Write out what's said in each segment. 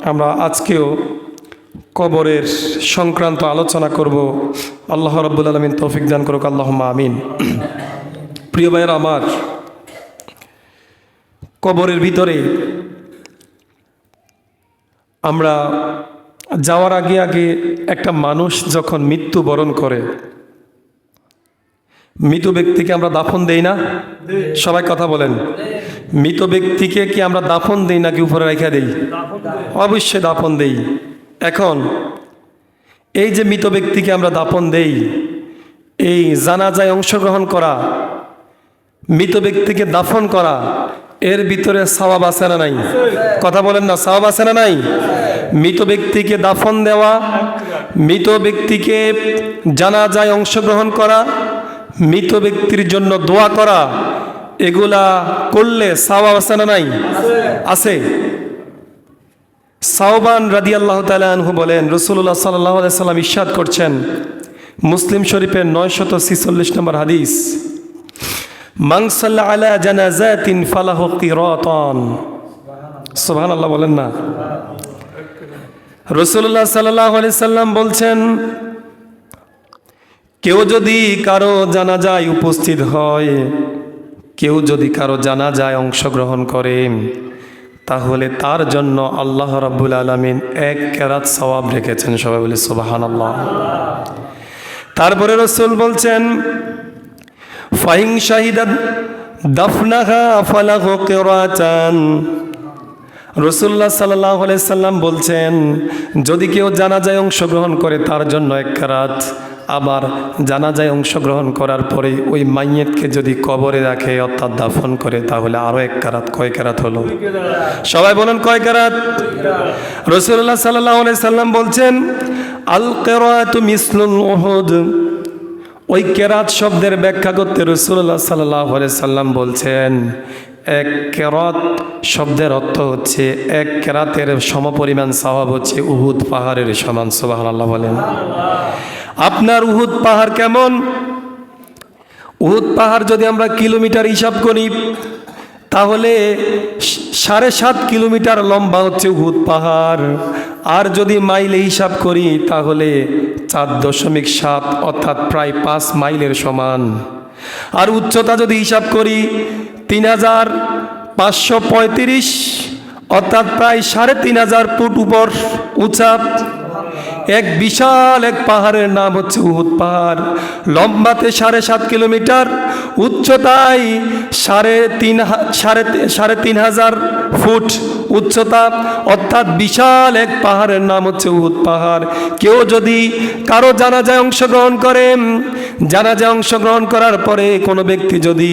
আমরা আজকেও কবরের সংক্রান্ত আলোচনা করব। আল্লাহ রাব্বুল আলামিন তৌফিক দান করুক, আল্লাহুম্মা আমিন। প্রিয় ভাইয়েরা আমার, কবরের ভিতরে আমরা যাওয়ার আগে আগে একটা মানুষ যখন মৃত্যুবরণ করে, মৃত ব্যক্তিকে আমরা দাফন দেই না? সবাই কথা বলেন। মৃত ব্যক্তিকে কি আমরা দাফন দেই নাকি উপরে রেখে দেই? অবশ্যই দাফন দেই। এখন এই যে মৃত ব্যক্তিকে আমরা দাফন দেই, এই জানাজায় অংশগ্রহণ করা, মৃত ব্যক্তিকে দাফন করা, এর ভিতরে সওয়াব আছে না নাই? কথা বলেন না, সওয়াব আছে না নাই? মৃত ব্যক্তিকে দাফন দেওয়া, মৃত ব্যক্তিকে জানাজায় অংশগ্রহণ করা, মৃত ব্যক্তির জন্য দোয়া করা, এগুলা করলে সওয়াব আছে না নাই? আছে। সাওবান রাদিয়াল্লাহু তাআলা আনহু বলেন, রাসূলুল্লাহ সাল্লাল্লাহু আলাইহি সাল্লাম ইরশাদ করছেন, মুসলিম শরীফের 946 নম্বর হাদিস, মান সাল্লা আলা জানাজাতিন ফালাহু কিরাতান। সুবহানাল্লাহ বলেন না। রাসূলুল্লাহ সাল্লাল্লাহু আলাইহি সাল্লাম বলছেন, কেউ যদি কারো জানাজায় উপস্থিত হয়, কেউ যদি কারো জানাজায় অংশগ্রহণ করে, তাহলে তার জন্য আল্লাহ রাব্বুল আলামিন 1 কেরাত সওয়াব রেখেছেন। সবাই বলে সুবহানাল্লাহ। তারপরে রাসূল বলছেন, ফাইন শাহিদাত দাফনাহা ফালাহু কিরাতান। রাসূলুল্লাহ সাল্লাল্লাহু আলাইহি সাল্লাম বলছেন, যদি কেউ জানাজায় অংশগ্রহণ করে তার জন্য 1 কেরাত, আবার জানাজায় অংশগ্রহণ করার পরে ওই মাইয়েতকে যদি কবরে রাখে অর্থাৎ দাফন করে, তাহলে আরো 1 কেরাত। কয় কেরাত হলো? সবাই বলেন কয় কেরাত? রাসূলুল্লাহ সাল্লাল্লাহু আলাইহি সাল্লাম বলছেন, আল কিরাতু মিসলুল উহুদ। ওই কেরাত শব্দের ব্যাখ্যা করতে রাসূলুল্লাহ সাল্লাল্লাহু আলাইহি সাল্লাম বলছেন, 1 কেরাত শব্দের অর্থ হচ্ছে 1 কেরাতের সমপরিমাণ সওয়াব হচ্ছে উহুদ পাহাড়ের সমান। সুবহানাল্লাহ বলেন। আপনার উহুদ পাহাড় কেমন? উহুদ পাহাড় যদি আমরা কিলোমিটার হিসাব করি, তাহলে 7.5 কিলোমিটার লম্বা হচ্ছে উহুদ পাহাড়। আর যদি মাইলে হিসাব করি, তাহলে 4.7 অর্থাৎ প্রায় 5 মাইলের সমান। আর উচ্চতা যদি হিসাব করি, 3535 অর্থাৎ প্রায় 3500 ফুট উপর উঁচা এক বিশাল এক পাহাড়ের নাম হচ্ছে উহুদ পাহাড়। লম্বাতে 7.5 কিলোমিটার, উচ্চতায় 3500 ফুট উচ্চতা, অর্থাৎ বিশাল এক পাহাড়ের নাম হচ্ছে উহুদ পাহাড়। কেউ যদি কারো জানাজায় অংশগ্রহণ করে, জানাজায় অংশগ্রহণ করার পরে কোনো ব্যক্তি যদি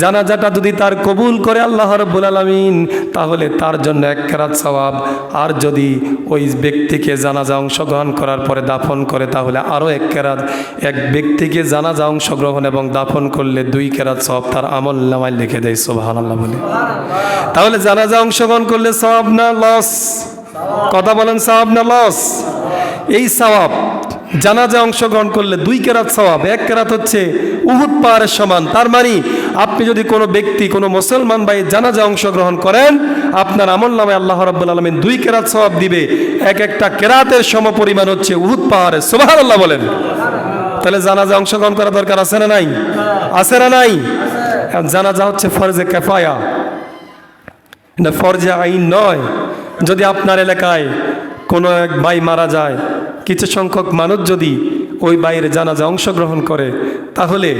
জানাজাটা যদি তার কবুল করে আল্লাহ রাব্বুল আলামিন, তাহলে তার জন্য 1 কেরাত সওয়াব। আর যদি ওই ব্যক্তিকে জানাজা অংশগ্রহণ করার পরে দাফন করে, তাহলে আরও 1 কেরাত। এক ব্যক্তিকে জানাজা অংশগ্রহণ এবং দাফন করলে 2 কেরাত সওয়াব তার আমল নামায় লিখে দেয়। সুবহানাল্লাহ বলে। তাহলে জানাজা অংশগ্রহণ করলে সওয়াব না লস? কথা বলেন, সওয়াব না লস? এই সওয়াব জানাজায় অংশগ্রহণ করলে 2 কেরাত সওয়াব। 1 কেরাত হচ্ছে উহুদ পাহাড়ের সমান। তার মানে আপনি যদি কোনো ব্যক্তি, কোনো মুসলমান ভাই জানাজায় অংশগ্রহণ করেন, আপনার আমল নামে আল্লাহ রাব্বুল আলামিন 2 কেরাত সওয়াব দিবে। একটা কেরাতের সমপরিমাণ হচ্ছে উহুদ পাহাড়ের। সুবহানাল্লাহ বলেন। তাহলে জানাজায় অংশগ্রহণ করা দরকার আছে না নাই? আছে না নাই? জানাজা হচ্ছে ফরজে কিফায়া, না ফরজে আইন নয়। যদি আপনার এলাকায় কোনো এক ভাই মারা যায়, কিছু সংখ্যক মানুষ যদি ওই ভাইয়ের জানাজা অংশগ্রহণ করে, তাহলে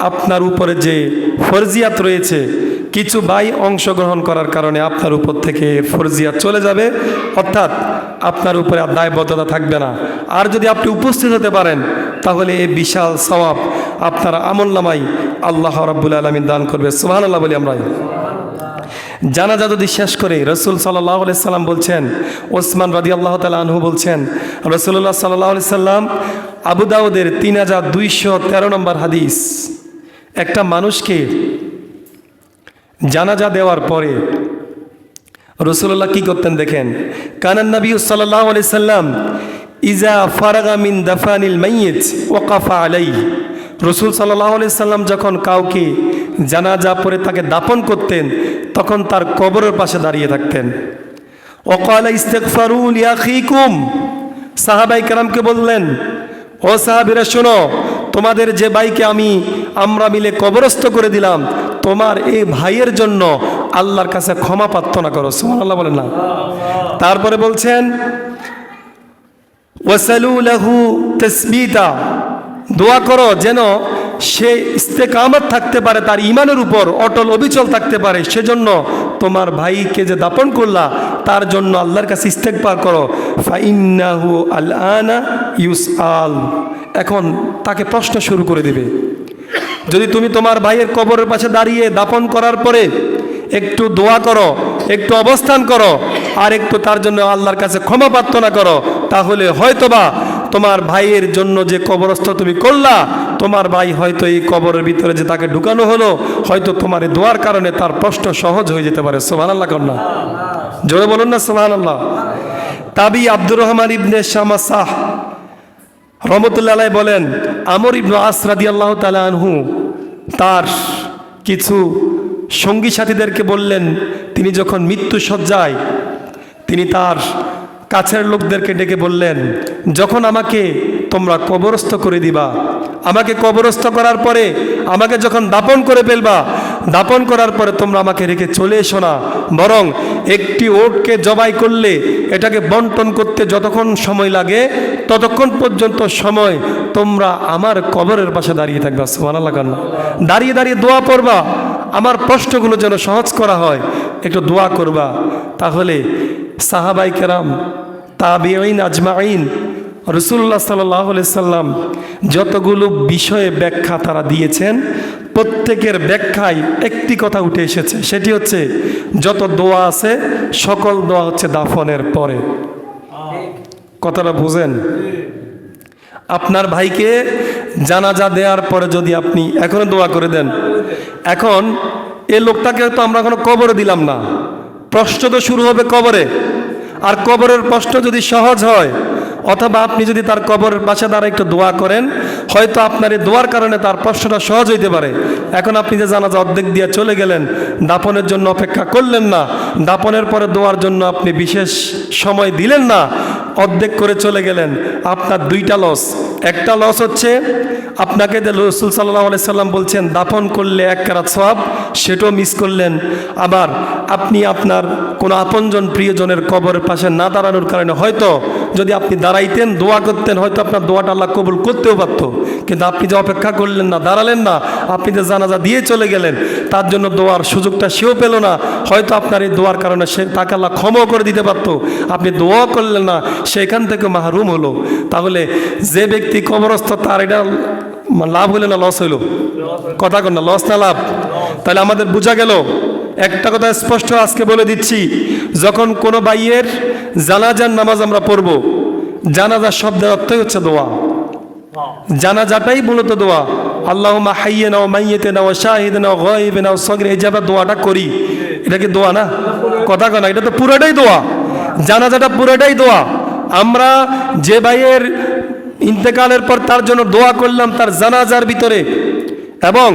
আপনার উপরে যে ফরজিয়াত রয়েছে, কিছু ভাই অংশগ্রহণ করার কারণে আপনার উপর থেকে ফরজিয়াত চলে যাবে, অর্থাৎ আপনার উপরে আর দায়বদ্ধতা থাকবে না। আর যদি আপনি উপস্থিত হতে পারেন, তাহলে এই বিশাল সওয়াব আপনার আমলনামায় আল্লাহ রাব্বুল আলামিন দান করবে। সুবহানাল্লাহ বলি আমরা। জানাজা যদি শেষ করে, রাসূল সাল্লাল্লাহু আলাইহি সাল্লাম বলছেন, ওসমান রাদিয়াল্লাহু তাআলা আনহু বলছেন, রাসূলুল্লাহ সাল্লাল্লাহু আলাইহি সাল্লাম, আবু দাউদের 3213 নম্বর হাদিস, একটা মানুষকে জানাজা দেওয়ার পরে রাসূলুল্লাহ কি করতেন দেখেন। কানান নবী সাল্লাল্লাহু আলাইহি সাল্লাম ইজা ফারাগা মিন দাফানিল মাইয়িত ওয়াকাফা আলাইহি। রাসূল সাল্লাল্লাহু আলাইহি সাল্লাম যখন কাউকে জানাজা পড়ে তাকে দাফন করতেন, তখন তার কবরের পাশে দাঁড়িয়ে থাকতেন। ওয়াকালা ইস্তিগফারু লিআখিকুম, সাহাবায়ে কেরামকে বললেন, ও সাহাবীরা শোনো, তোমাদের যে ভাইকে আমরা মিলে কবরস্থ করে দিলাম, তোমার এই ভাইয়ের জন্য আল্লাহর কাছে ক্ষমা প্রার্থনা করো। সুবহানাল্লাহ বলেন না। তারপরে বলছেন ওয়াসালু লাহু তাসবিতা, দোয়া করো যেন সে ইস্তেকামত থাকতে পারে, তার ঈমানের উপর অটল অবিচল থাকতে পারে। সেজন্য তোমার ভাইকে যে দাপন করলা তার জন্য আল্লাহর কাছে ইস্তেগফার করো। ফাইন্নাহু আলআনা ইউসআল, এখন তাকে প্রশ্ন শুরু করে দিবে। যদি তুমি তোমার ভাইয়ের কবরের পাশে দাঁড়িয়ে দাপন করার পরে একটু দোয়া করো, একটু অবস্থান করো, আর একটু তার জন্য আল্লাহর কাছে ক্ষমা প্রার্থনা করো, তাহলে হয়তোবা তোমার ভাইয়ের জন্য যে কবরস্থ তুমি করলা, তোমার ভাই হয়তো এই কবরের ভিতরে যে তাকে ঢুকানো হলো, হয়তো তোমার এই দোয়ার কারণে তার প্রশ্ন সহজ হয়ে যেতে পারে। সুবহানাল্লাহ কন্যা, জোরে বলুন না সুবহানাল্লাহ। তাবি আব্দুর রহমান ইবনে শামাসাহ রহমতুল্লাহ আলাইহি বলেন, আমর ইবনে আস রাদিয়াল্লাহু তাআলা আনহু তার কিছু সঙ্গী সাথীদেরকে বললেন, তিনি যখন মৃত্যু শয্যায়, তিনি তার কাছের লোকদেরকে ডেকে বললেন, যখন আমাকে তোমরা কবরস্থ করে দিবা, আমাকে কবরস্থ করার পরে আমাকে যখন দাপন করে ফেলবা, দাপন করার পরে তোমরা আমাকে রেখে চলে এসো না, বরং একটি ওটকে জবাই করলে এটাকে বন্টন করতে যতক্ষণ সময় লাগে ততক্ষণ পর্যন্ত সময় তোমরা আমার কবরের পাশে দাঁড়িয়ে থাকবা। সুবহানাল্লাহ, দাঁড়িয়ে দাঁড়িয়ে দোয়া পড়বা, আমার প্রশ্নগুলো যেন সহজ করা হয়, একটু দোয়া করবা। তাহলে সাহাবায়ে কেরাম, তাবিঈন আজমাইন, রাসূলুল্লাহ সাল্লাল্লাহু আলাইহি সাল্লাম যতগুলো বিষয়ে ব্যাখ্যা তারা দিয়েছেন, প্রত্যেকের ব্যাখ্যায় একটি কথা উঠে এসেছে, সেটি হচ্ছে যত দোয়া আছে সকল দোয়া হচ্ছে দাফনের পরে। কথাটা বুঝেন? আপনার ভাইকে জানাজা দেওয়ার পরে যদি আপনি এখনো দোয়া করে দেন, এখন এই লোকটাকে তো আমরা এখনো কবরে দিলাম না, প্রশ্ন তো শুরু হবে কবরে, আর কবরের প্রশ্ন যদি সহজ হয়, অথবা আপনি যদি তার কবরের পাশে দ্বারা একটু দোয়া করেন, হয়তো আপনার এই দোয়ার কারণে তার প্রশ্নটা সহজ হইতে পারে। এখন আপনি যে জানাজা অর্ধেক দিয়ে চলে গেলেন, দাপনের জন্য অপেক্ষা করলেন না, দাপনের পরে দোয়ার জন্য আপনি বিশেষ সময় দিলেন না, অর্ধেক করে চলে গেলেন, আপনার দুইটা লস। একটা লস হচ্ছে আপনাকে যে রাসূল সাল্লাল্লাহু আলাইহি সাল্লাম বলছেন দাফন করলে 1 কারাত সওয়াব, সেটাও মিস করলেন। আবার আপনি আপনার কোনো আপনজন প্রিয়জনের কবরের পাশে না দাঁড়ানোর কারণে হয়তো যদি আপনি দাঁড়াইতেন, দোয়া করতেন, হয়তো আপনার দোয়াটা আল্লাহ কবুল করতেও পারত, কিন্তু আপনি যে অপেক্ষা করলেন না, দাঁড়ালেন না, আপনি যে জানাজা দিয়ে চলে গেলেন, তার জন্য দোয়ার সুযোগটা সেও পেল না। হয়তো আপনার এই দোয়ার কারণে সে তাকে আল্লাহ ক্ষমাও করে দিতে পারত, আপনি দোয়া করলেন না, সেখান থেকে মাহরুম হলো। তাহলে যে ব্যক্তি কবরস্থ, তার এটা লাভ হইল না লস হইল? কথা কন না, লস না লাভ? তাহলে আমাদের বোঝা গেল একটা কথা স্পষ্ট আজকে বলে দিচ্ছি, যখন কোনো ভাইয়ের জানাজার নামাজ আমরা পড়ব, জানাজার শব্দের অর্থই হচ্ছে দোয়া, জানাজাটাই মূলত দোয়া। আল্লাহুম্মা হাইয়িনা ওয়া মাইয়িতানা ওয়া শাহিদানা ওয়া গায়িবানা ওয়া সাগীরা, এই যে আমরা দোয়াটা করি, এটা কি দোয়া না? কথা কন না, এটা তো পুরোটাই দোয়া, জানাজাটা পুরোটাই দোয়া। আমরা যে ভাইয়ের ইন্তেকালের পর তার জন্য দোয়া করলাম তার জানাজার ভিতরে, এবং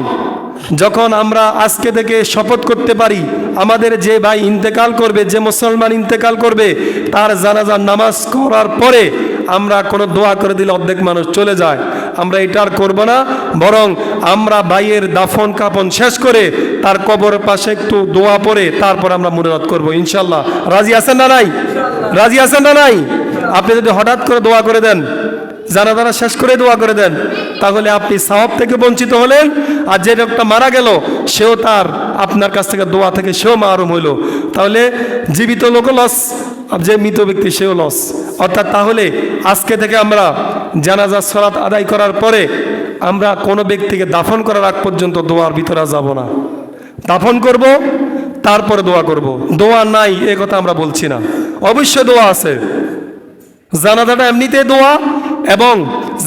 যখন আমরা আজকে থেকে শপথ করতে পারি আমাদের যে ভাই ইন্তেকাল করবে, যে মুসলমান ইন্তেকাল করবে, তার জানাজার নামাজ করার পরে আমরা কোনো দোয়া করে দিলে অর্ধেক মানুষ চলে যায়, আমরা এটা আর করবো না, বরং আমরা ভাইয়ের দাফন কাফন শেষ করে তার কবরের পাশে একটু দোয়া পড়ে তারপর আমরা মুরাদ করবো ইনশাল্লাহ। রাজি আছেন না নাই? রাজি আছেন না নাই? আপনি যদি হঠাৎ করে দোয়া করে দেন, জানাজারা শেষ করে দোয়া করে দেন, তাহলে আপনি সওয়াব থেকে বঞ্চিত হলেন, আর যে লোকটা মারা গেল সেও তার আপনার কাছ থেকে দোয়া থেকে সেও মাহরুম হইল। তাহলে জীবিত লোকও লস, যে মৃত ব্যক্তি সেও লস। অর্থাৎ তাহলে আজকে থেকে আমরা জানাজা সালাত আদায় করার পরে আমরা কোনো ব্যক্তিকে দাফন করার আগ পর্যন্ত দোয়ার ভিতরে যাব না, দাফন করব তারপরে দোয়া করব। দোয়া নাই এ কথা আমরা বলছি না, অবশ্যই দোয়া আছে। জানাজাটা এমনিতে দোয়া, এবং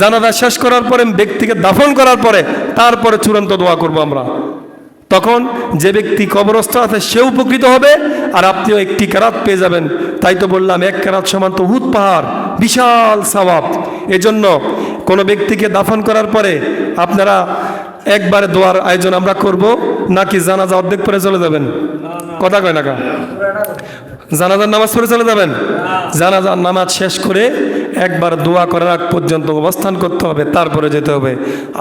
জানাজা শেষ করার পরে ব্যক্তিকে দাফন করার পরে তারপরে চূড়ান্ত দোয়া করব আমরা। তখন যে ব্যক্তি কবরস্থ আছে সেও উপকৃত হবে, আর আপনিও একটি কেরাত পেয়ে যাবেন। তাই তো বললাম 1 কেরাত সমান তো উহুদ পাহাড়, বিশাল সওয়াব। এজন্য কোনো ব্যক্তিকে দাফন করার পরে আপনারা একবারে দোয়ার আয়োজন আমরা করব, নাকি জানাজা অর্ধেক পরে চলে যাবেন? কথা কয় না কা? জানাজার নামাজ পড়ে চলে যাবেন? জানাজার নামাজ শেষ করে একবার দোয়া করার আগ পর্যন্ত অবস্থান করতে হবে, তারপরে যেতে হবে।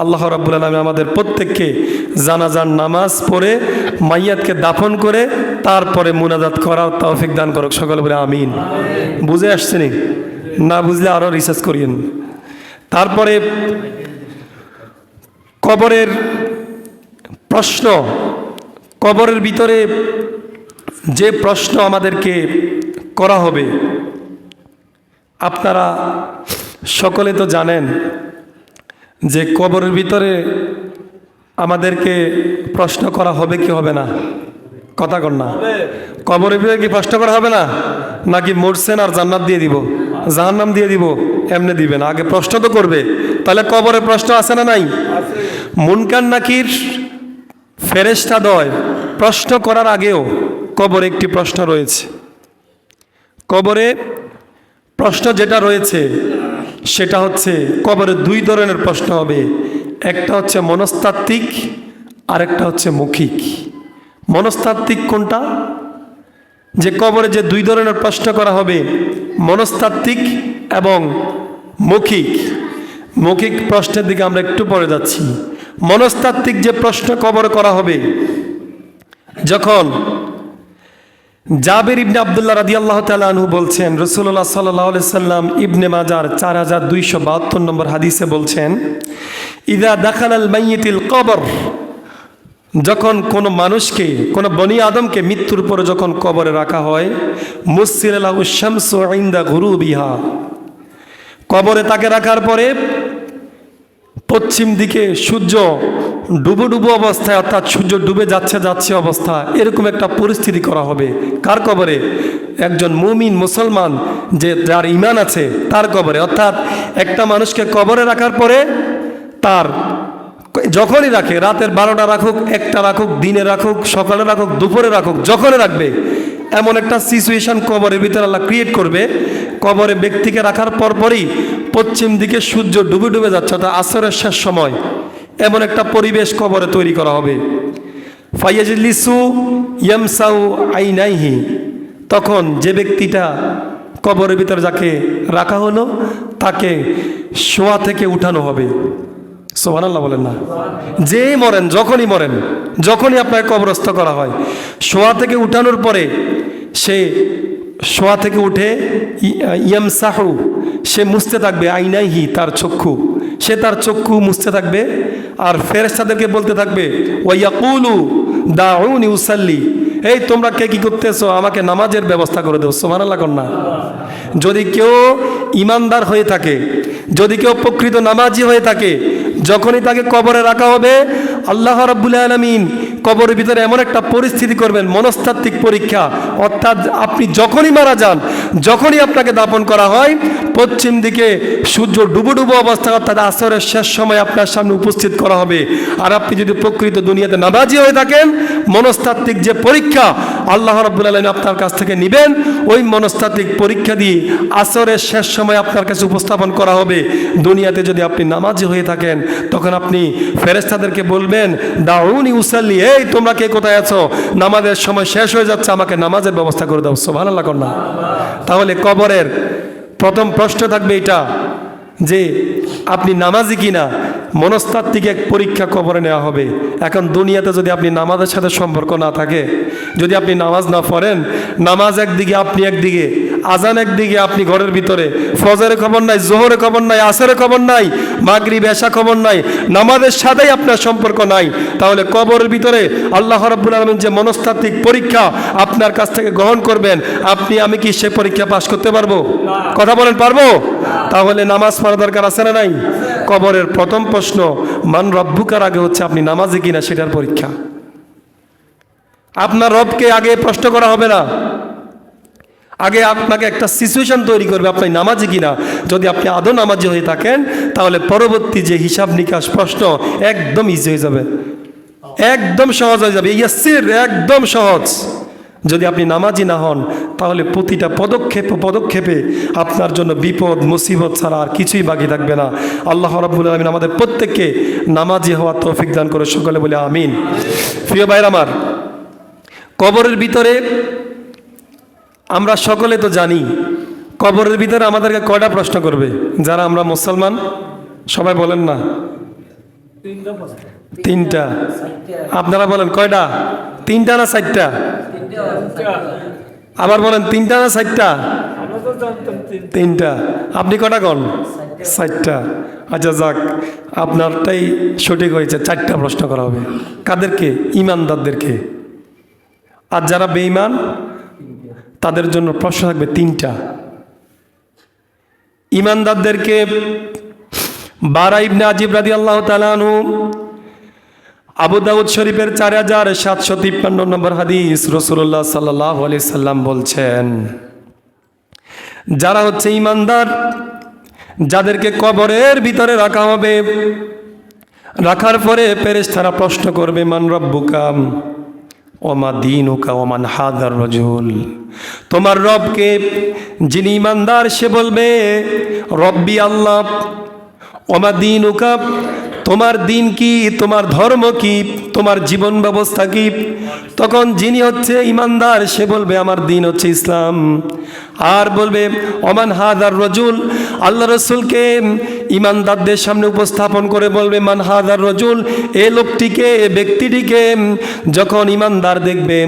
আল্লাহ রাব্বুল আলামিন আমাদের প্রত্যেককে জানাজার নামাজ পড়ে মাইয়াতকে দাফন করে তারপরে মুনাজাত করার তৌফিক দান করুক। সকলে বলে আমিন। বুঝে আসছেনি? না বুঝলে আরও রিসার্চ করিয়েন। তারপরে কবরের প্রশ্ন, কবরের ভিতরে যে প্রশ্ন আমাদেরকে করা হবে, আপনারা সকলে তো জানেন যে কবরের ভিতরে আমাদেরকে প্রশ্ন করা হবে কি হবে না? কথা কর না। কবরের ভিতরে কি প্রশ্ন করা হবে না? নাকি মরছেন আর জান্নাত দিয়ে দিব, জাহান্নাম দিয়ে দিব, এমনি দিবে না? আগে প্রশ্ন তো করবে। তাহলে কবরের প্রশ্ন আছে না নাই? মুনকার নাকির ফেরেশতাদ্বয় প্রশ্ন করার আগেও কবরে একটি প্রশ্ন রয়েছে। কবরে প্রশ্ন যেটা রয়েছে সেটা হচ্ছে, কবরে দুই ধরনের প্রশ্ন হবে। একটা হচ্ছে মনস্তাত্ত্বিক, আর একটা হচ্ছে মৌখিক। মনস্তাত্ত্বিক কোনটা? যে কবরে যে দুই ধরনের প্রশ্ন করা হবে, মনস্তাত্ত্বিক এবং মৌখিক। মৌখিক প্রশ্নের দিকে আমরা একটু পরে যাচ্ছি। মনস্তাত্ত্বিক যে প্রশ্ন কবরে করা হবে, যখন জাবির ইবনে আব্দুল্লাহ রাদিয়াল্লাহু তাআলা আনহু বলছেন, রাসূলুল্লাহ সাল্লাল্লাহু আলাইহি সাল্লাম ইবনে মাজার 4272 নম্বর হাদিসে বলছেন, ইযা দাখালাল মাইয়িতুল কবর, যখন কোনো মানুষকে, কোনো বনি আদমকে মৃত্যুর পরে যখন কবরে রাখা হয়, মুসসিলা লাহু শামসু ইনদা গুরুবিহা, কবরে তাকে রাখার পরে পশ্চিম দিকে সূর্য ডুবো ডুবো অবস্থায়, অর্থাৎ সূর্য ডুবে যাচ্ছে অবস্থা, এরকম একটা পরিস্থিতি করা হবে। কার কবরে? একজন মুমিন মুসলমান যে যার ঈমান আছে তার কবরে। অর্থাৎ একটা মানুষকে কবরে রাখার পরে তার যখনই রাখে, রাতের 12টা রাখুক, 1টা রাখুক, দিনে রাখুক, সকালে রাখুক, দুপুরে রাখুক, যখনই রাখবে, এমন একটা সিচুয়েশন কবরের ভিতরে আল্লাহ ক্রিয়েট করবে। কবরে ব্যক্তিকে রাখার পরপরই পশ্চিম দিকে সূর্য ডুবে ডুবে যাচ্ছে, অর্থাৎ আসরের শেষ সময়, এমন একটা পরিবেশ কবরে তৈরি করা হবে। ফায়াজলিসু ইয়ামসাউ আইনাইহি, তখন যে ব্যক্তিটা কবরের ভিতরে যাকে রাখা হলো তাকে শোয়া থেকে উঠানো হবে। সুবহানাল্লাহ বলেন না? যে মরেন, যখনই আপনাকে কবরস্থ করা হয়, শোয়া থেকে উঠানোর পরে সে শোয়া থেকে উঠে ইয়ামসাহু, সে মুছতে থাকবে আইনাইহি, তার চক্ষু, সে তার চক্ষু মুছতে থাকবে। আর ফেরেশতাদেরকে বলতে থাকবে, ওয়ায়াকুলু দাউনি উসাল্লি, এই তোমরা কে কি করতেছো, আমাকে নামাজের ব্যবস্থা করে দেও। সুবহানাল্লাহ কন্যা। যদি কেউ ইমানদার হয়ে থাকে, যদি কেউ প্রকৃত নামাজি হয়ে থাকে, যখনই তাকে কবরে রাখা হবে, আল্লাহ রাব্বুল আলামিন কবরের ভিতরে এমন একটা পরিস্থিতি করবেন, মনস্তাত্ত্বিক পরীক্ষা। অর্থাৎ আপনি যখনই মারা যান, যখনই আপনাকে দাফন করা হয়, পশ্চিম দিকে সূর্য ডুবো ডুবো অবস্থা, অর্থাৎ আসরের শেষ সময় আপনার সামনে উপস্থিত করা হবে। আর আপনি যদি প্রকৃত দুনিয়াতে নামাজি হয়ে থাকেন, মনস্তাত্ত্বিক যে পরীক্ষা আল্লাহ রাব্বুল আলামিন আপনার কাছ থেকে নেবেন, ওই মনস্তাত্ত্বিক পরীক্ষা দিয়ে আসরের শেষ সময় আপনার কাছে উপস্থাপন করা হবে। দুনিয়াতে যদি আপনি নামাজি হয়ে থাকেন, তখন আপনি ফেরেশতাদেরকে বলবেন, দাউনি উসাল্লি, এই তোমরা কে কোথায় আছো, নামাজের সময় শেষ হয়ে যাচ্ছে, আমাকে নামাজের ব্যবস্থা করে দাও। সুবহানাল্লাহ কন্যা। তাহলে কবরের প্রথম প্রশ্ন থাকবে এটা যে আপনি নামাজি কিনা। মনস্তাত্ত্বিক এক পরীক্ষা কবরে নেওয়া হবে। এখন দুনিয়াতে যদি আপনি নামাজের সাথে সম্পর্ক না থাকে, যদি আপনি নামাজ না পড়েন, নামাজ একদিকে, আপনি একদিকে, আজান একদিকে, আপনি ঘরের ভিতরে, ফজরের খবর নাই, জোহরের খবর নাই, আসরের খবর নাই, মাগরিব এশা খবর নাই, নামাজের সাথেই আপনার সম্পর্ক নাই, তাহলে কবরের ভিতরে আল্লাহ রাব্বুল আলামিন যে মনস্তাত্ত্বিক পরীক্ষা আপনার কাছ থেকে গ্রহণ করবেন, আমি কি সে পরীক্ষা পাশ করতে পারবো? কথা বলেন, পারবো? তাহলে নামাজ পড়া দরকার আছে না নাই? কবরের প্রথম প্রশ্ন মান রব্বুকার আগে হচ্ছে আপনি নামাজি কিনা সেটার পরীক্ষা। আপনার রবকে আগে প্রশ্ন করা হবে না, আগে আপনাকে একটা সিচুয়েশন তৈরি করবে আপনি নামাজি কিনা। যদি আপনি আদৌ নামাজি হয়ে থাকেন, তাহলে পরবর্তী যে হিসাব নিকাশ প্রশ্ন একদম ইজি হয়ে যাবে, একদম সহজ হয়ে যাবে, ইয়াসির, একদম সহজ। যদি আপনি নামাজি না হন, তাহলে প্রতিটা পদক্ষেপে আপনার জন্য বিপদ মুসিবত ছাড়া আর কিছুই বাকি থাকবে না। আল্লাহ রাব্বুল আলামিন আমাদের প্রত্যেককে নামাজি হওয়ার তৌফিক দান করে। সকলে বলে আমিন। প্রিয় ভাইরা আমার, কবরের ভিতরে আমরা সকলে তো জানি কবরের ভিতরে আমাদেরকে কয়টা প্রশ্ন করবে? যারা আমরা মুসলমান সবাই বলেন না, তিনটা। আপনারা বলেন কয়টা? তিনটা না চারটা? আবার বলেন তিনটা না চারটা? তিনটা। আপনি কটা কন? চারটা। আচ্ছা যাক, আপনারটাই সঠিক হয়েছে, চারটা প্রশ্ন করা হবে। কাদেরকে? ইমানদারদেরকে। আর যারা বেঈমান তাদের জন্য প্রশ্ন থাকবে তিনটা। ইমানদারদেরকে বারা ইবনে আজিব রাদিয়াল্লাহু তাআলা আনহু, আবু দাউদ শরীফের 4753 নম্বর হাদিস, রাসূলুল্লাহ সাল্লাল্লাহু আলাইহি সাল্লাম বলছেন, যারা হচ্ছে ইমানদার, যাদেরকে কবরের ভিতরে রাখা হবে, রাখার পরে ফেরেশতারা প্রশ্ন করবে, মান রব্বুকা ওমা দীনুকা ওমান হাদার রাজুল, তোমার রবকে? যিনি ইমানদার সে বলবে রব্বি আল্লাহ। ওমা দীনুকা, তোমার দিন কি, তোমার ধর্ম কি, তোমার জীবন ব্যবস্থা কি? তখন যিনি হচ্ছে ইমানদার সে বলবে আমার দিন হচ্ছে ইসলাম। আর বলবে ওমান হাদার রাজুল, আল্লাহ রসুলকে ইমানদারদের সামনে উপস্থাপন করে বলবে মান হাদার রাজুল, এ লোকটিকে, এ ব্যক্তিটিকে। যখন ইমানদার দেখবে,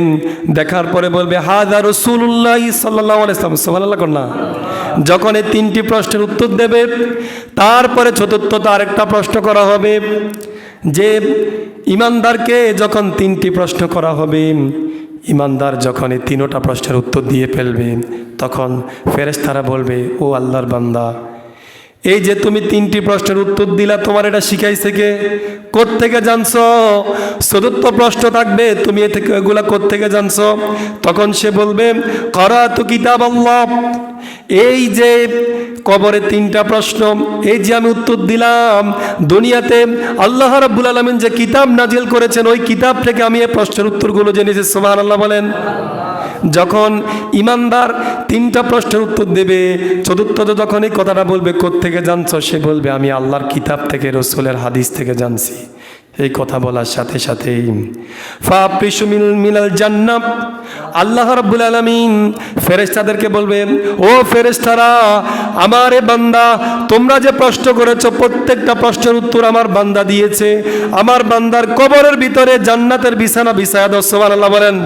দেখার পরে বলবে হাদা রাসূলুল্লাহ সাল্লাল্লাহু আলাইহি ওয়াসাল্লাম, সুবহানাল্লাহ কর না। যখন এই তিনটি প্রশ্নের উত্তর দেবে, তারপরে চতুর্থত আরেকটা প্রশ্ন করা হবে, যে ইমানদারকে যখন তিনটি প্রশ্ন করা হবে, ইমানদার যখন এই তিনোটা প্রশ্নের উত্তর দিয়ে ফেলবে, তখন ফেরেশতারা বলবে ও আল্লাহর বান্দা, এই যে তুমি তিনটি প্রশ্নের উত্তর দিলা, তোমার এটা শিখাইছে কে? কোত্থেকে জানছো? চতুর্থ প্রশ্ন থাকবে, তুমি এ থেকে এগুলা কোত্থেকে জানছো? তখন সে বলবে করাতু কিতাব আল্লাহ, এই যে কবরে তিনটা প্রশ্ন, এই যে আমি উত্তর দিলাম, দুনিয়াতে আল্লাহ রাব্বুল আলামিন যে কিতাব নাজিল করেছেন, ওই কিতাব থেকে আমি এই প্রশ্নের উত্তরগুলো জেনেছি। সুবহানাল্লাহ বলেন। যখন ইমানদার তিনটা প্রশ্নের উত্তর দেবে, চতুর্থত যখন এই কথাটা বলবে কোত্থেকে জানছো, সে বলবে আমি আল্লাহর কিতাব থেকে, রসুলের হাদিস থেকে জানছি। এই কথা বলার সাথে সাথেই ফাপ্রিশু মিনাল জান্নাহ, আল্লাহ রাব্বুল আলামিন ফেরেশতাদেরকে বলবে ও ফেরেশতারা, আমার এ বান্দা, তোমরা যে প্রশ্ন করেছো প্রত্যেকটা প্রশ্নের উত্তর আমার বান্দা দিয়েছে। আমার বান্দার কবরের ভিতরে জান্নাতের বিছানা বিছায়া দাও। সুবহানাল্লাহ বলেন।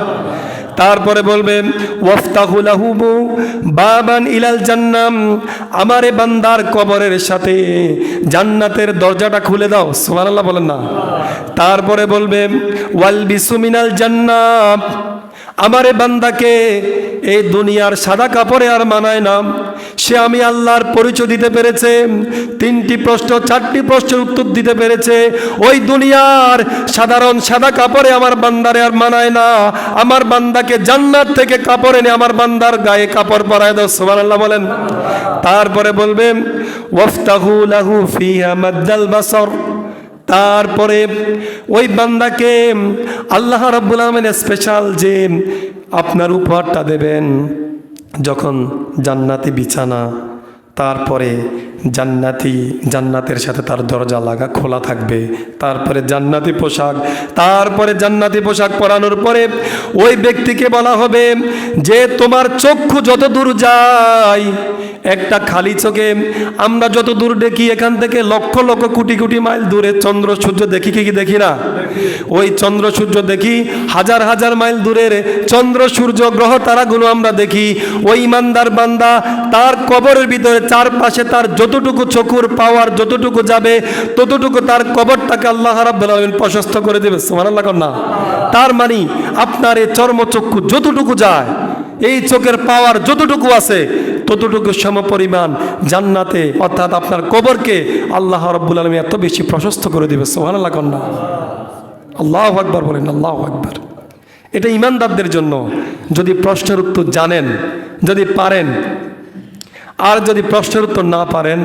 তারপরে বলবে ওয়াফতাহু লাহু বাবান ইলাল জান্নাম, আমারে বান্দার কবরের সাথে জান্নাতের দরজাটা খুলে দাও। সুবহানাল্লাহ বলেন না। তারপরে বলবে ওয়ালবিসু মিনাল জান্নাহ, আমারে বান্দাকে এই দুনিয়ার সাদা কাপড়ে আর মানায় না, সে আমি আল্লাহর পরিচয় দিতে পেরেছে, তিনটি প্রশ্ন, চারটি প্রশ্নের উত্তর দিতে পেরেছে। ওই দুনিয়ার সাধারণ সাদা কাপড়ে আমার বান্দারে আর মানায় না, আমার বান্দাকে জান্নাত থেকে কাপড় এনে আমার বান্দার গায়ে কাপড় পরায় দাও। সুবহানাল্লাহ বলেন। তারপরে বলবে ওয়াফতাহু লাহু ফিহা মাদ্দাল বাসর, তারপরে ওই বান্দাকে আল্লাহ রাব্বুল আলামিন স্পেশাল যে আপনার উপহারটা দেবেন, যখন জান্নাতি বিছানা, তারপরে জান্নাতের সাথে তার দরজা লাগা খোলা থাকবে, তারপরে জান্নাতি পোশাক, তারপরে জান্নাতি পোশাক পরানোর পরে ওই ব্যক্তিকে বলা হবে যে তোমার চক্ষু যত দূর যায়, একটা খালি চোখে আমরা যত দূর দেখি, এখান থেকে লক্ষ লক্ষ কোটি কোটি মাইল দূরে চন্দ্র সূর্য দেখি কি দেখি না? ওই চন্দ্র সূর্য দেখি, হাজার হাজার মাইল দূরের চন্দ্র সূর্য গ্রহ তারাগুলো আমরা দেখি। ওই ইমানদার বান্দা তার কবরের ভিতরে চারপাশে তার যতটুকু চোখের পাওয়ার যতটুকু যাবে, ততটুকু তার কবরটাকে আল্লাহ রাব্বুল আলামিন প্রশস্ত করে দেবে। সুবহানাল্লাহ না। তার মানে আপনার এই চর্মচক্ষু যতটুকু যায়, এই চোখের পাওয়ার যতটুকু আছে, ততটুকু সমপরিমাণ জান্নাতে, অর্থাৎ আপনার কবরকে আল্লাহ রাব্বুল আলামিন এত বেশি প্রশস্ত করে দেবে। সুবহানাল্লাহ না। আল্লাহু আকবার বলেন, আল্লাহু আকবার। এটা ইমানদারদের জন্য। যদি প্রশ্নের উত্তর জানেন, যদি পারেন, আর যদি প্রশ্নের উত্তর না পারেন,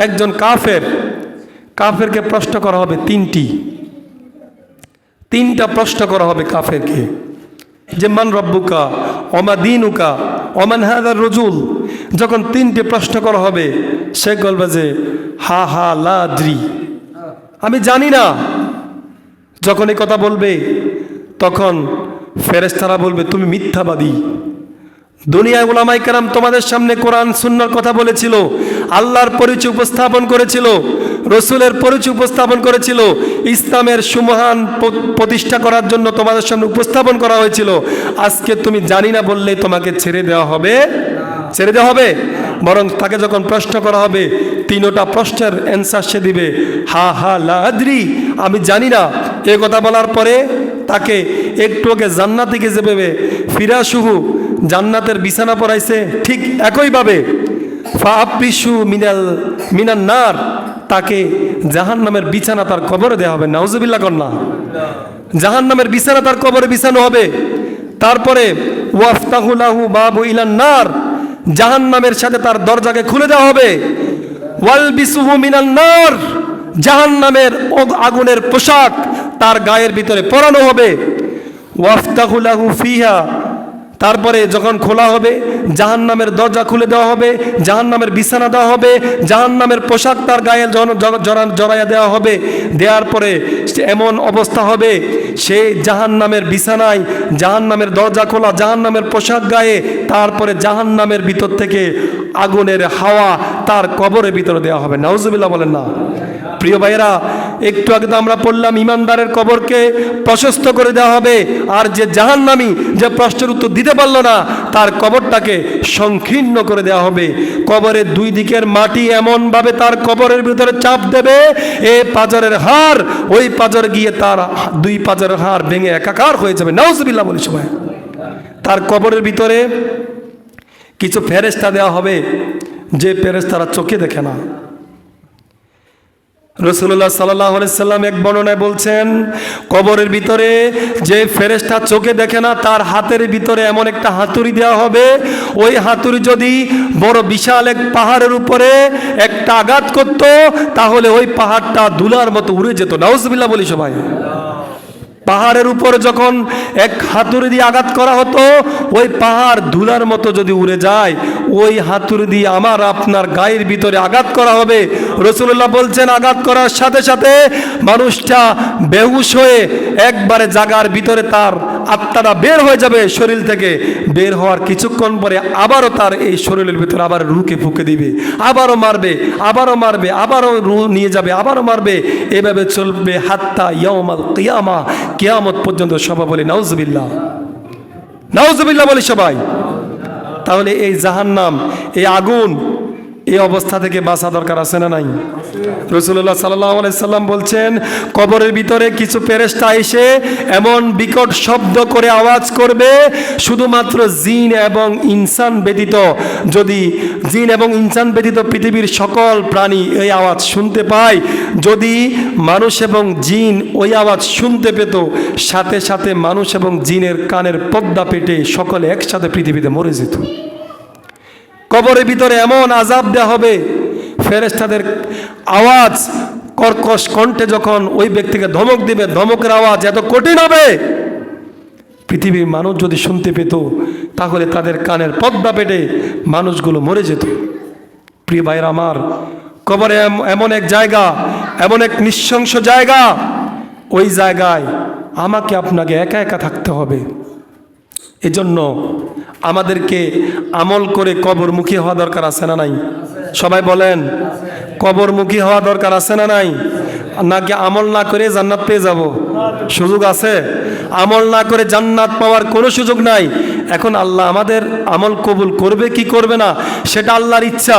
একজন কাফেরকে প্রশ্ন করা হবে তিনটা প্রশ্ন করা হবে কাফেরকে, যে মান রব্বুকা ওমা দীনুকা ওমান হাদার রাজুল। যখন তিনটি প্রশ্ন করা হবে, সে বলবে যে হা হা লা আদ্রি, আমি জানি না। যখন এই কথা বলবে, তখন ফেরেশতারা বলবে তুমি মিথ্যাবাদী। দুনিয়ায় উলামায়ে কেরাম তোমাদের সামনে কোরআন সুন্নাহর কথা বলেছিল, আল্লাহর পরিচয় উপস্থাপন করেছিল, রসুলের পরিচয় উপস্থাপন করেছিল, ইসলামের সুমহান প্রতিষ্ঠা করার জন্য তোমাদের সামনে উপস্থাপন করা হয়েছিল। আজকে তুমি জানি না বললে তোমাকে ছেড়ে দেওয়া হবে? ছেড়ে দেওয়া হবে? বরং তাকে যখন প্রশ্ন করা হবে, তিনোটা প্রশ্নের অ্যান্সার সে দিবে, হা হা লা আদরি, আমি জানি না। এ কথা বলার পরে তাকে একটু আগে জান্নাতে গিয়ে যেভাবে ফিরাসুহু জান্নাতের বিছানা পড়াইছে, ঠিক একইভাবে ফাআফরিশু মিনান নার, তাকে জাহান্নামের বিছানা তার কবরে দেওয়া হবে। নাউজুবিল্লাহ কন্যা। জাহান্নামের বিছানা তার কবরে বিছানো হবে। তারপরে ওয়াফতাহু লাহু বাবু ইলান নার, জাহান্নামের সাথে তার দরজাকে খুলে দেওয়া হবে। ওয়ালবিসুহু মিনান নার, জাহান্নামের আগুনের পোশাক তার গায়ের ভিতরে পরানো হবে। ওয়াফতাহু লাহু ফিহা, তারপরে যখন খোলা হবে জাহান্নামের দরজা খুলে দেওয়া হবে, জাহান্নামের বিছানা দেওয়া হবে, জাহান্নামের পোশাক তার গায়ে জড়াইয়া দেওয়া হবে। দেওয়ার পরে এমন অবস্থা হবে, সে জাহান্নামের বিছানায়, জাহান্নামের দরজা খোলা, জাহান্নামের পোশাক গায়ে, তারপরে জাহান্নামের ভিতর থেকে আগুনের হাওয়া তার কবরের ভিতরে দেওয়া হবে। নাউজুবিল্লাহ বলেন না। প্রিয় ভাইয়েরা, একটু আগে তো আমরা পড়লাম ইমানদারের কবরকে প্রশস্ত করে দেওয়া হবে, আর যে জাহান্নামী, যে প্রশ্নের উত্তর দিতে পারলো না, তার কবরটাকে সংকীর্ণ করে দেওয়া হবে। কবরের দুই দিকের মাটি এমনভাবে তার কবরের ভিতরে চাপ দেবে, এ পাঁজরের হাড় ওই পাঁজরে গিয়ে তার দুই পাঁজরের হাড় ভেঙে একাকার হয়ে যাবে। নাউজুবিল্লাহ বলি সবাই। তার কবরের ভিতরে কিছু ফেরেশতা দেওয়া হবে, যে ফেরেশতারা চোখে দেখে না। রাসূলুল্লাহ সাল্লাল্লাহু আলাইহি সাল্লাম এক বর্ণনায় বলছেন, কবরের ভিতরে যে ফেরেশতা চোখে দেখে না, তার হাতের ভিতরে এমন একটা হাতুড়ি দেওয়া হবে, ওই হাতুড়ি যদি বড় বিশাল এক পাহাড়ের উপরে একটা আঘাত করত, তাহলে ওই পাহাড়টা ধুলার মতো উড়ে যেত। নাউজুবিল্লাহ বলি সবাই। পাহাড়ের উপরে যখন এক হাতুড়ি দিয়ে আঘাত করা হতো, ওই পাহাড় ধুলার মতো যদি উড়ে যায়, ওই হাতুড়ি দিয়ে আমার আপনার গায়ের ভিতরে আঘাত করা হবে। রাসূলুল্লাহ বলছেন, আঘাত করার সাথে সাথে মানুষটা বেহুশ হয়ে একবারে জাগার ভিতরে তার আত্মাটা বের হয়ে যাবে শরীর থেকে। বের হওয়ার কিছুক্ষণ পরে আবারও তার এই শরীরের ভিতরে আবার রুকে ফুঁকে দিবে, আবারও মারবে, আবারও মারবে, আবারও রু নিয়ে যাবে, আবারও মারবে। এভাবে চলবে হাত্তা ইয়াউমাল কিয়ামা, কিয়ামত পর্যন্ত। সবাই বলি নাউজুবিল্লাহ, নাউজুবিল্লাহ বলি সবাই। তাহলে এই জাহান্নাম, এই আগুন, এই অবস্থা থেকে বাঁচা দরকার আছে না নাই? রাসূলুল্লাহ সাল্লাল্লাহু আলাইহি সাল্লাম বলছেন, কবরের ভিতরে কিছু ফেরেশতা এসে এমন বিকট শব্দ করে আওয়াজ করবে, শুধুমাত্র জিন এবং ইনসান ব্যতীত, যদি জিন এবং ইনসান ব্যতীত পৃথিবীর সকল প্রাণী এই আওয়াজ শুনতে পায়, যদি মানুষ এবং জিন ওই আওয়াজ শুনতে পেত, সাথে সাথে মানুষ এবং জিনের কানের পর্দা পেটে সকলে একসাথে পৃথিবীতে মরে যেত। কবরের ভিতরে এমন আযাব দেওয়া হবে, ফেরেশতাদের আওয়াজ কর্কশ কণ্ঠে যখন ওই ব্যক্তিকে ধমক দিবে, ধমকের আওয়াজ এত কঠিন হবে, পৃথিবীর মানুষ যদি শুনতে পেত, তাহলে তাদের কানের পর্দা পেটে মানুষগুলো মরে যেত। প্রিয় ভাইরা আমার, কবরে এমন এক জায়গা, এমন এক নৃশংস জায়গা, ওই জায়গায় আমাকে আপনাকে একা একা থাকতে হবে। এজন্য আমাদেরকে আমল করে কবরমুখী হওয়া দরকার আছে না নাই? সবাই বলেন, কবরমুখী হওয়া দরকার আছে না নাই? নাকি আমল না করে জান্নাত পেয়ে যাব? সুযোগ আছে? আমল না করে জান্নাত পাওয়ার কোনো সুযোগ নাই। এখন আল্লাহ আমাদের আমল কবুল করবে কি করবে না, সেটা আল্লাহর ইচ্ছা।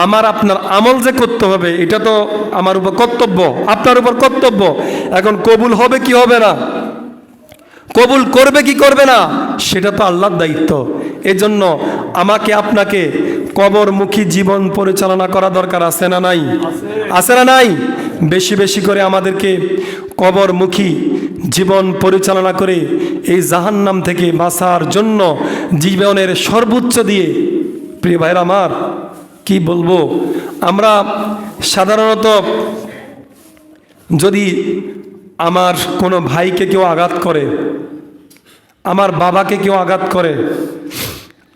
আমার আপনার আমল যে করতে হবে, এটা তো আমার উপর কর্তব্য, আপনার উপর কর্তব্য। এখন কবুল হবে কি হবে না, কবুল করবে কি করবে না, সেটা তো আল্লাহর দায়িত্ব। এজন্য আমাকে আপনাকে কবরমুখী জীবন পরিচালনা করা দরকার আছে না নাই? আছে না নাই? বেশি বেশি করে আমাদেরকে কবরমুখী জীবন পরিচালনা করে এই জাহান্নাম থেকে বাঁচার জন্য জীবনের সর্বোচ্চ দিয়ে, প্রিয় ভাইরা আমার, কি বলবো, আমরা সাধারণত যদি আমার কোনো ভাইকে কেউ আঘাত করে, আমার বাবাকে কেউ আঘাত করে,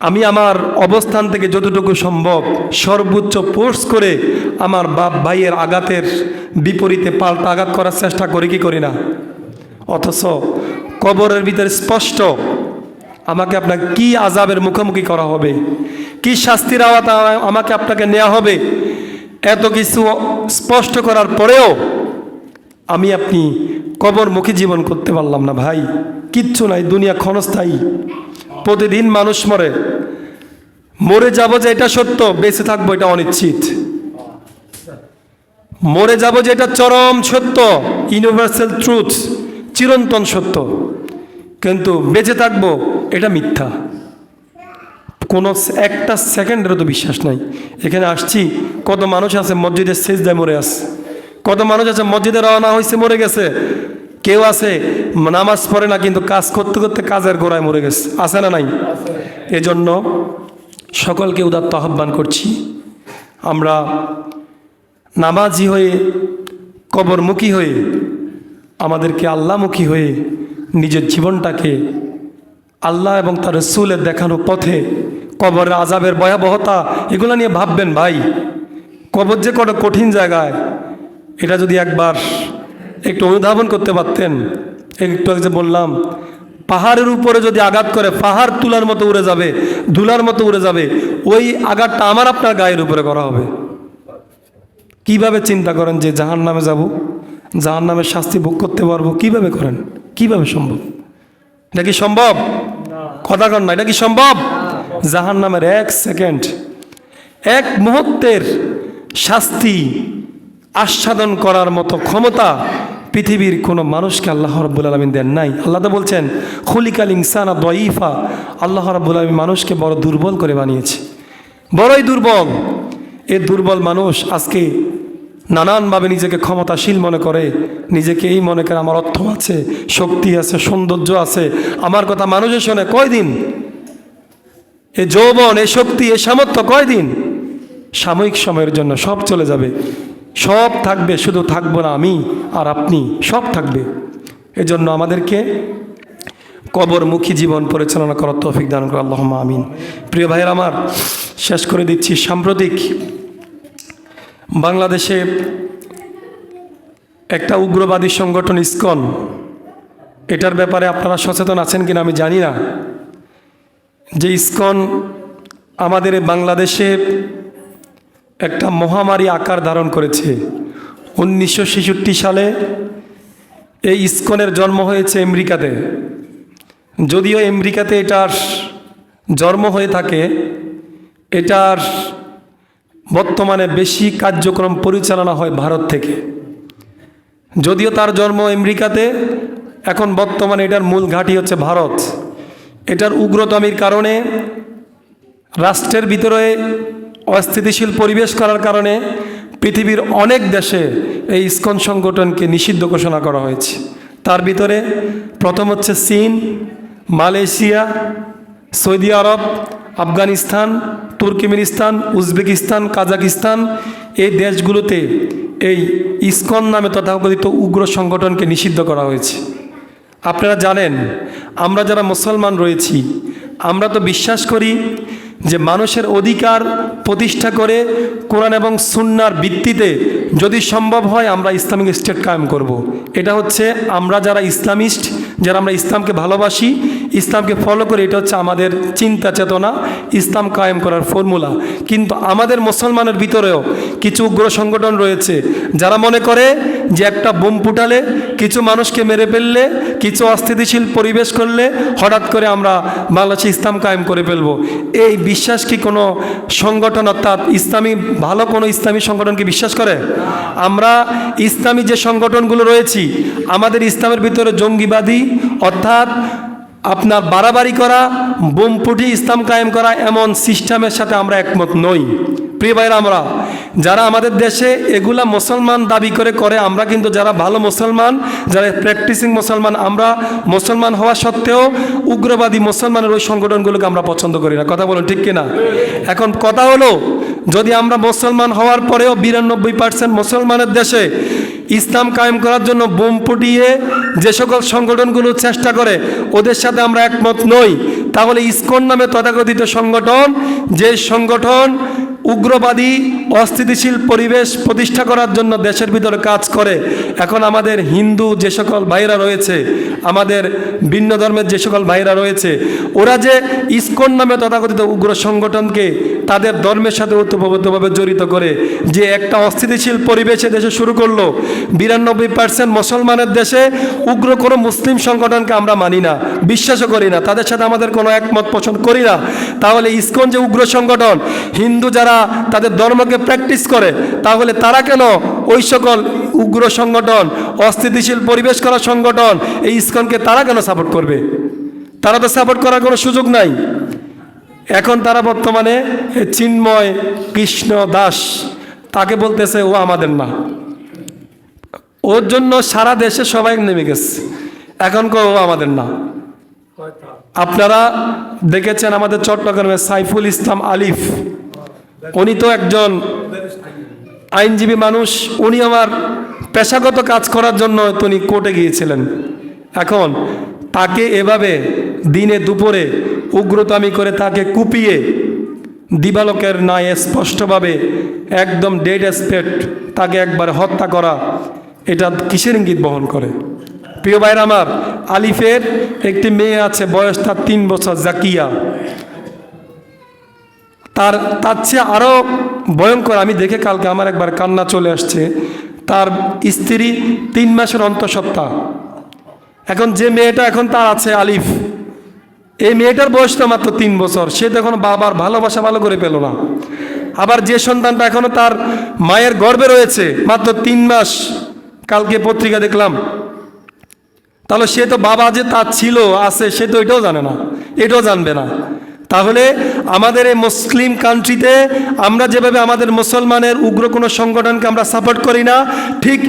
আমি আমার অবস্থান থেকে যতটুকু সম্ভব সর্বোচ্চ ফোর্স করে আমার বাপ ভাইয়ের আঘাতের বিপরীতে পাল্টা আঘাত করার চেষ্টা করি কি করি না? অথচ কবরের ভিতরে স্পষ্ট আমাকে আপনাকে কি আযাবের মুখোমুখি করা হবে, কি শাস্তির আওতায় আমাকে আপনাকে নেওয়া হবে, এত কিছু স্পষ্ট করার পরেও আমি আপনি কবরমুখী জীবন করতে পারলাম না ভাই। কিচ্ছু নাই, দুনিয়া ক্ষণস্থায়ী, প্রতিদিন মানুষ মরে। মরে যাব যে এটা সত্য, বেঁচে থাকবো এটা অনিশ্চিত। মরে যাব যে এটা চরম সত্য, ইউনিভার্সাল ট্রুথ, চিরন্তন সত্য, কিন্তু বেঁচে থাকবো এটা মিথ্যা। কোনো একটা সেকেন্ডেরও তো বিশ্বাস নাই। এখানে আসছি, কত মানুষ আছে মসজিদের সেজদায় মরে আছে, কত মানুষ আছে মসজিদে রওনা হয়েছে মরে গেছে, কেউ আছে নামাজ পড়ে না কিন্তু কাজ করতে করতে কাজের গোড়ায় মরে গেছে, আছে না নাই? এজন্য সকলকে উদাত্ত আহ্বান করছি, আমরা নামাজি হয়ে, কবরমুখী হয়ে, আমাদেরকে আল্লাহমুখী হয়ে নিজের জীবনটাকে আল্লাহ এবং তার রাসূলের দেখানো পথে, কবরের আযাবের ভয়াবহতা এগুলো নিয়ে ভাববেন ভাই। কবর যে কত কঠিন জায়গায়, এটা যদি একবার একটু অনুধাবন করতে পারতেন। একটু আগে যে বললাম, পাহাড়ের উপরে যদি আঘাত করে পাহাড় তুলার মতো উড়ে যাবে, ধুলার মতো উড়ে যাবে, ওই আঘাতটা আমার আপনার গায়ের উপরে করা হবে। কিভাবে চিন্তা করেন যে জাহান্নামে যাব, জাহান্নামের শাস্তি ভোগ করতে পারবো? কিভাবে করেন? কিভাবে সম্ভব? এটা কি সম্ভব? কথা কন না, এটা কি সম্ভব? জাহান্নামের এক সেকেন্ড, এক মুহূর্তের শাস্তি আস্বাদন করার মতো ক্ষমতা পৃথিবীর কোনো মানুষকে আল্লাহ রাব্বুল আলামিন দেন নাই। আল্লাহ তো বলছেন খুলিকাল ইনসানা দাঈফা, আল্লাহ রাব্বুল আলামিন মানুষকে বড় দুর্বল করে বানিয়েছে, বড়ই দুর্বল। এই দুর্বল মানুষ আজকে নানানভাবে নিজেকে ক্ষমতাশীল মনে করে, নিজেকে এই মনে করে আমার অর্থ আছে, শক্তি আছে, সৌন্দর্য আছে, আমার কথা মানুষের শোনে। কয়দিন এ যৌবন, এ শক্তি, এ সামর্থ্য কয়দিন? সাময়িক সময়ের জন্য সব চলে যাবে, সব থাকবে, শুধু থাকবো না আমি আর আপনি, সব থাকবে। এজন্য আমাদেরকে কবরমুখী জীবন পরিচালনা করার তৌফিক দান করে আল্লাহুম্মা আমিন। প্রিয় ভাইয়ের আমার, শেষ করে দিচ্ছি। সাম্প্রতিক বাংলাদেশে একটা উগ্রবাদী সংগঠন ইসকন, এটার ব্যাপারে আপনারা সচেতন আছেন কিনা আমি জানি না, যে ইসকন আমাদের বাংলাদেশে একটা মহামারী আকার ধারণ করেছে। 1966 সালে এই ইসকনের জন্ম হয়েছে আমেরিকাতে। যদিও আমেরিকাতে এটার জন্ম হয়ে থাকে, এটার বর্তমানে বেশি কার্যক্রম পরিচালনা হয় ভারত থেকে। যদিও তার জন্ম আমেরিকাতে, এখন বর্তমানে এটার মূল ঘাঁটি হচ্ছে ভারত। এটার উগ্রতমের কারণে, রাষ্ট্রের ভিতরে অস্থিতিশীল পরিবেশ করার কারণে পৃথিবীর অনেক দেশে এই ইসকন সংগঠনকে নিষিদ্ধ ঘোষণা করা হয়েছে। তার ভিতরে প্রথম হচ্ছে চীন, মালয়েশিয়া, সৌদি আরব, আফগানিস্তান, তুর্কমেনিস্তান, উজবেকিস্তান, কাজাকিস্তান, এই দেশগুলোতে এই ইসকন নামে তথাকথিত উগ্র সংগঠনকে নিষিদ্ধ করা হয়েছে। আপনারা জানেন, আমরা যারা মুসলমান রয়েছি, আমরা তো বিশ্বাস করি যে মানুষের অধিকার প্রতিষ্ঠা করে কোরআন এবং সুন্নাহর ভিত্তিতে যদি সম্ভব হয় আমরা ইসলামিক স্টেট কায়েম করব। এটা হচ্ছে আমরা যারা ইসলামিস্ট, যারা আমরা ইসলামকে ভালোবাসি, ইসলামকে ফলো করি, এটা হচ্ছে আমাদের চিন্তা চেতনা, ইসলাম কায়েম করার ফর্মুলা। কিন্তু আমাদের মুসলমানের ভিতরেও কিছু উগ্র সংগঠন রয়েছে যারা মনে করে যে একটা বোম ফুটালে, কিছু মানুষকে মেরে ফেললে, কিছু অস্থিতিশীল পরিবেশ করলে হঠাৎ করে আমরা বাংলাদেশে ইসলাম কায়েম করে ফেলবো। এই বিশ্বাস কি কোনো সংগঠন, অর্থাৎ ইসলামী ভালো কোনো ইসলামী সংগঠনকে বিশ্বাস করে? আমরা ইসলামী যে সংগঠনগুলো রয়েছি, আমাদের ইসলামের ভিতরে জঙ্গিবাদী, অর্থাৎ আপনার বাড়াবাড়ি করা, বোম ফুটিয়ে ইসলাম কায়েম করা, এমন সিস্টেমের সাথে আমরা একমত নই। প্রিয় ভাইরা, আমরা যারা আমাদের দেশে এগুলা মুসলমান দাবি করে, আমরা কিন্তু যারা ভালো মুসলমান, যারা প্র্যাকটিসিং মুসলমান, আমরা মুসলমান হওয়া সত্ত্বেও উগ্রবাদী মুসলমানের ওই সংগঠনগুলোকে আমরা পছন্দ করি না। কথা বলুন, ঠিক কিনা? এখন কথা হলো, যদি আমরা মুসলমান হওয়ার পরেও 92% মুসলমানের দেশে ইসলাম কায়েম করার জন্য বোম ফুটিয়ে যে সকল সংগঠনগুলো চেষ্টা করে, ওদের সাথে আমরা একমত নই, তাহলে ইসকন নামে তথাকথিত সংগঠন, যে সংগঠন উগ্রবাদী অস্থিতিশীল পরিবেশ প্রতিষ্ঠা করার জন্য দেশের ভিতরে কাজ করে। এখন আমাদের হিন্দু যে সকল ভাইরা রয়েছে, আমাদের ভিন্ন ধর্মের যে সকল ভাইরা রয়েছে, ওরা যে ইসকন নামে তথাকথিত উগ্র সংগঠনকে তাদের ধর্মের সাথে ওতপ্রোতভাবে জড়িত করে যে একটা অস্থিতিশীল পরিবেশে দেশে শুরু করলো। 92% মুসলমানের দেশে উগ্র কোনো মুসলিম সংগঠনকে আমরা মানি না, বিশ্বাসও করি না, তাদের সাথে আমাদের কোনো একমত পোষণ করি না। তাহলে ইসকন যে উগ্র সংগঠন, হিন্দু যারা তাদের ধর্মকে প্র্যাকটিস করে, তাহলে তারা কেন ওই সকল উগ্র সংগঠন, অস্থিতিশীল পরিবেশ করা সংগঠন, এই ইসকনকে তারা কেন সাপোর্ট করবে? তারা তো সাপোর্ট করার কোনো সুযোগ নাই। এখন তারা বর্তমানে চিন্ময় কৃষ্ণ দাস, তাকে বলতেছে ও আমাদের না। ওর জন্য সারা দেশে সবাই নেমে গেছে, এখন ও আমাদের না। আপনারা দেখেছেন আমাদের চট্টগ্রামে সাইফুল ইসলাম আলিফ, উনি তো একজন আইনজীবী মানুষ, উনি আমার পেশাগত কাজ করার জন্য তিনি কোর্টে গিয়েছিলেন। এখন তাকে এভাবে দিনে দুপুরে উগ্রতামি করে তাকে কুপিয়ে দিবালোকের ন্যায় স্পষ্টভাবে একদম ডেড স্পেট তাকে একবার হত্যা করা, এটা কিসের ইঙ্গিত বহন করে? প্রিয় ভাইরা আমার, আলিফের একটি মেয়ে আছে, বয়স তার 3 বছর, জাকিয়া। তার চেয়ে আরও ভয়ঙ্কর, আমি দেখে কালকে আমার একবার কান্না চলে আসছে। তার স্ত্রী 3 মাসের অন্তঃসত্ত্বা। এখন যে মেয়েটা এখন তার আছে আলিফ, এই মেয়েটার বয়সটা মাত্র 3 বছর, সে তো এখন বাবার ভালোবাসা ভালো করে পেল না। আবার যে সন্তানটা এখনো তার মায়ের গর্ভে রয়েছে, মাত্র 3 মাস, কালকে পত্রিকা দেখলাম, তাহলে সে তো বাবা যে তার ছিল আছে সে তো এটাও জানে না, এটাও জানবে না। তাহলে আমাদের এই মুসলিম কান্ট্রিতে আমরা যেভাবে আমাদের মুসলমানের উগ্র কোনো সংগঠনকে আমরা সাপোর্ট করি না, ঠিক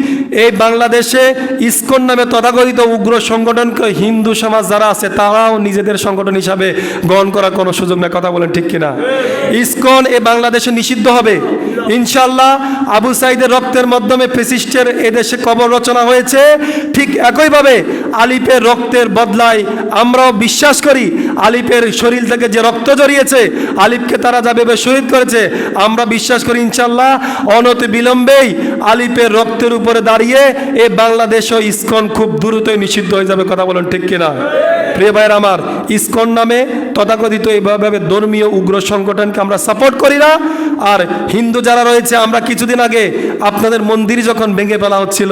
এই বাংলাদেশে ইসকন নামে তথাকথিত উগ্র সংগঠনকে হিন্দু সমাজ যারা আছে তারাও নিজেদের সংগঠন হিসাবে গ্রহণ করার কোনো সুযোগ নেই। কথা বলেন ঠিক কিনা? ইসকন এই বাংলাদেশে নিষিদ্ধ হবে ইনশাল্লাহ। আবু সাইদের রক্তের মাধ্যমে ফেসিস্টের এদেশে কবর রচনা হয়েছে, ঠিক একইভাবে আলিফের রক্তের বদলায় আমরাও বিশ্বাস করি আলিফের শরীর থেকে যে রক্ত জড়িয়েছে, আলিফকে তারা যাবে শহীদ করেছে, আমরা বিশ্বাস করি ইনশাল্লাহ অনতি বিলম্বেই আলিফের রক্তের উপরে দাঁড়িয়ে এই বাংলাদেশ ও ইসকন খুব দ্রুতই নিষিদ্ধ হয়ে যাবে। কথা বলেন ঠিক কিনা? প্রিয় ভাইয়ের আমার, ইসকন নামে তথাকথিত এইভাবে ধর্মীয় উগ্র সংগঠনকে আমরা সাপোর্ট করি না। আর হিন্দু যারা রয়েছে, আমরা কিছুদিন আগে আপনাদের মন্দির যখন ভেঙে ফেলা হচ্ছিল,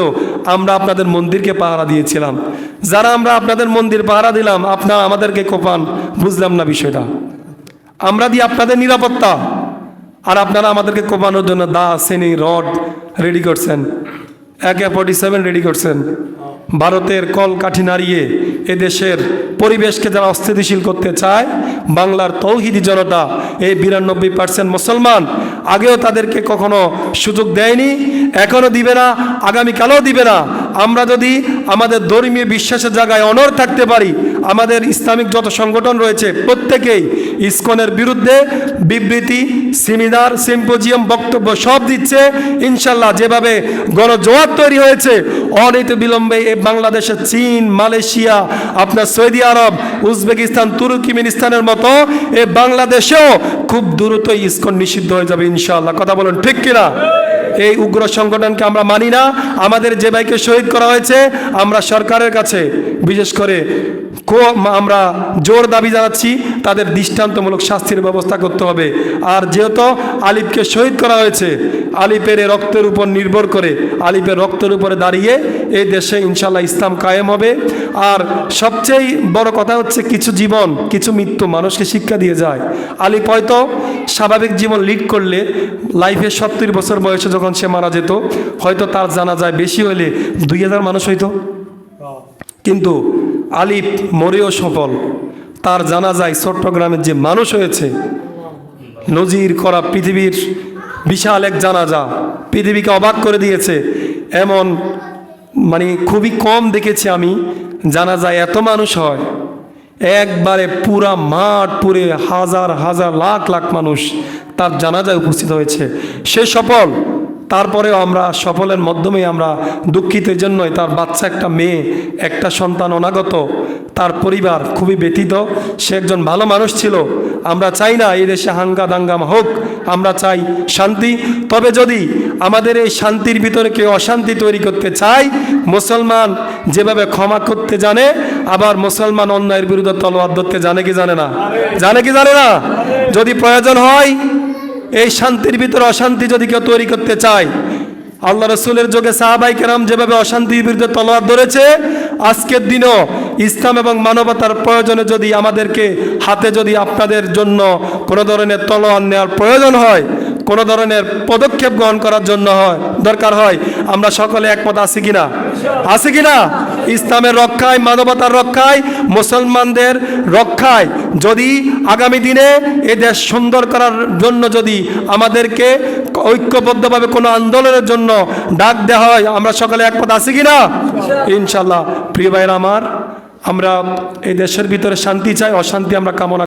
আমরা আপনাদের মন্দিরকে পাহারা দিয়েছিলাম। যারা আমরা আপনাদের মন্দির পাহারা দিলাম, আপনারা আমাদেরকে কোপান, বুঝলাম না বিষয়টা। আমরা দিই আপনাদের নিরাপত্তা, আর আপনারা আমাদেরকে কোপানোর জন্য দা, সেনি, রড রেডি করছেন, AK-47 রেডি করছেন। ভারতের কল কাঠি নাড়িয়ে এদেশের পরিবেশকে যারা অস্থিতিশীল করতে চায়, বাংলার তৌহিদি জনতা, এই 92% মুসলমান, আগেও তাদেরকে কখনো সুযোগ দেয়নি, এখনও দিবে না, আগামীকালও দিবে না। আমরা যদি আমাদের ধর্মীয় বিশ্বাসের জায়গায় অনড় থাকতে পারি, আমাদের ইসলামিক যত সংগঠন রয়েছে প্রত্যেকেই ইসকনের বিরুদ্ধে বিবৃতি, সেমিনার, সিম্পোজিয়াম, বক্তব্য সব দিচ্ছে ইনশাল্লাহ। যেভাবে গণজোয়ার তৈরি হয়েছে, অনিত বিলম্বে এই বাংলাদেশের চীন, মালয়েশিয়া, আপনার সৌদি আরব, উজবেকিস্তান, তুর্কমেনিস্তানের মতো এই বাংলাদেশেও খুব দ্রুত ইসকন নিষিদ্ধ হয়ে যাবে ইনশাআল্লাহ। কথা বলুন ঠিক কিনা? এই উগ্র সংগঠনকে আমরা মানি না। আমাদের যে ভাইকে শহীদ করা হয়েছে, আমরা সরকারের কাছে বিশেষ করে আমরা জোর দাবি জানাচ্ছি তাদের দৃষ্টান্তমূলক শাস্তির ব্যবস্থা করতে হবে। আর যেহেতু আলিফকে শহীদ করা হয়েছে, আলিফের রক্তের উপর নির্ভর করে, আলিফের রক্তের উপরে দাঁড়িয়ে এই দেশে ইনশাল্লাহ ইসলাম কায়েম হবে। আর সবচেয়ে বড় কথা হচ্ছে, কিছু জীবন, কিছু মৃত্যু মানুষকে শিক্ষা দিয়ে যায়। আলিফ হয়তো স্বাভাবিক জীবন লিড করলে লাইফে 70 বছর বয়সে যখন সে মারা যেত, হয়তো তার জানা যায় বেশি হলে 2000 মানুষ হইতো, কিন্তু আলিফ মরেও সফল। তার জানা যায় চট্টগ্রামের যে মানুষ হয়েছে, নজির করা পৃথিবীর বিশাল এক জানাজা, পৃথিবীকে অবাক করে দিয়েছে। এমন মানে খুবই কম দেখেছি আমি জানাজায় এত মানুষ হয়, একবারে পুরা মাঠ পুরে হাজার হাজার লাখ লাখ মানুষ তার জানাজায় উপস্থিত হয়েছে। সে সফল, তারপরেও আমরা সফলের মাধ্যমেই আমরা দুঃখিত জন্যই তার বাচ্চা, একটা মেয়ে, একটা সন্তান অনাগত, তার পরিবার খুবই ব্যথিত। সে একজন ভালো মানুষ ছিল। আমরা চাই না এই দেশে হাঙ্গা দাঙ্গামা হোক, আমরা চাই শান্তি। তবে যদি আমাদের এই শান্তির ভিতরে কেউ অশান্তি তৈরি করতে চায়, মুসলমান যেভাবে ক্ষমা করতে জানে, আবার মুসলমান অন্যায়ের বিরুদ্ধে তলোয়ার ধরতে জানে কি জানে না? জানে কি জানে না? যদি প্রয়োজন হয় এই শান্তির ভিতরে অশান্তি যদি কেউ তৈরি করতে চায়, আল্লাহ রসুলের যুগে সাহাবাই কেরাম যেভাবে অশান্তির বিরুদ্ধে তলোয়ার ধরেছে, আজকের দিনও ইসলাম এবং মানবতার প্রয়োজনে যদি আমাদেরকে হাতে যদি আপনাদের জন্য কোনো ধরনের তলোয়ার নেওয়ার প্রয়োজন হয়, কোনো ধরনের পদক্ষেপ গ্রহণ করার জন্য হয় দরকার হয়, আমরা সকলে একমত আছি কিনা? আছি কিনা? ইসলামের রক্ষায়, মানবতার রক্ষায়, মুসলমানদের রক্ষায় যদি আগামী দিনে এ দেশ সুন্দর করার জন্য যদি আমাদেরকে ঐক্যবদ্ধভাবে কোনো আন্দোলনের জন্য ডাক দেওয়া হয়, আমরা সকলে একমত আছি কিনা? ইনশাল্লাহ। প্রিয় ভাইরা আমার, আমরা এই দেশের ভিতরে শান্তি চাই, অশান্তি আমরা কামনা